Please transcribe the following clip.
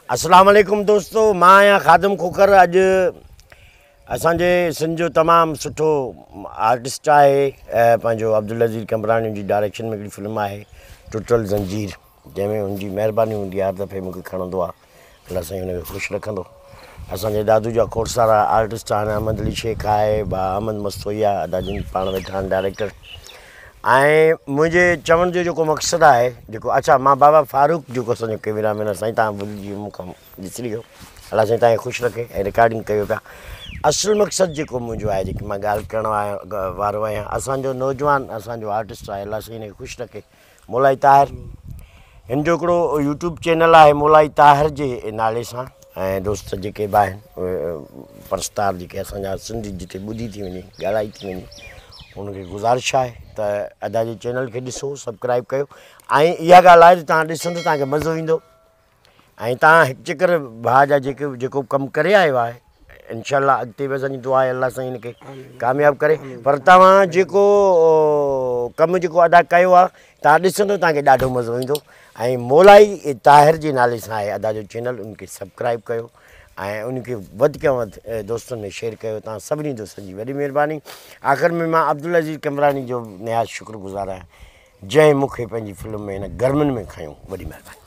अस्सलाम वालेकुम दोस्तों, मां आहियां ख़ादिम खोखर। अॼु असांजे सिंध जो तमामु सुठो आर्टिस्ट आहे पंहिंजो अब्दुल अज़ीज़ कमरानी जी डायरेक्शन में हिकिड़ी फिल्म आहे टुटल ज़ंजीर, जंहिंमें हुनजी महिरबानी हूंदी आहे। हर दफ़े मूंखे खणंदो आहे, अलाह साईं हुनखे ख़ुशि रखंदो। असांजे दादू जा खोड़ सारा आर्टिस्ट आहिनि, अहमद अली शेख आहे, बा अहमद मस्तोइया, अदाजिन पाण वेठा आहिनि डायरेक्टर। ऐं मुंहिंजे चवण जो जेको मक़सदु आहे, जेको अच्छा मां बाबा फारूक जेको असांजो कैमरामैन साईं, तव्हां भुलिजी मूंखां ॾिसी वियो, अलाह साईं तव्हांखे ख़ुशि रखे ऐं रिकॉर्डिंग कयो पिया। असुलु मक़सदु जेको मुंहिंजो आहे, जेकी मां ॻाल्हि करण वारो आहियां, असांजो नौजवान असांजो आर्टिस्ट आहे, अलाह साईं हिनखे ख़ुशि रखे, मोलाई ताहिर। हिन जो हिकिड़ो यूट्यूब चैनल आहे मोलाई ताहिर जे नाले सां। ऐं दोस्त जेके बि आहिनि परस्तार, जेके असांजा सिंधी जिते ॿुधी थी वञे, ॻाल्हाई थी वञे, उनखे गुज़ारिश आहे त अदा जे चैनल खे ॾिसो, सब्सक्राइब कयो। ऐं इहा ॻाल्हि आहे त तव्हां ॾिसंदो तव्हांखे मज़ो ईंदो। ऐं तव्हां हिकु चकर भाउ जा जेको कमु करे आयो आहे, इंशाअल्लाह अॻिते बि असांजी दुआ आहे अलाह साईं हिनखे कामयाबु करे। पर तव्हां जेको कमु जेको अदा कयो आहे, तव्हां ॾिसंदो तव्हांखे ॾाढो मज़ो ईंदो। ऐं मोलाई ताहिर जे नाले सां आहे अदा जो चैनल, उनखे सब्सक्राइब कयो ऐं उनखे वधि खां वधि दोस्तनि में शेयर कयो। तव्हां सभिनी दोस्तनि जी वॾी महिरबानी। आख़िर में मां अब्दुल अज़ीज़ कमरानी जो निहायत शुक्रगुज़ार आहियां, जंहिं मूंखे पंहिंजी फिल्म में हिन गर्मियुनि में खयो। वॾी महिरबानी।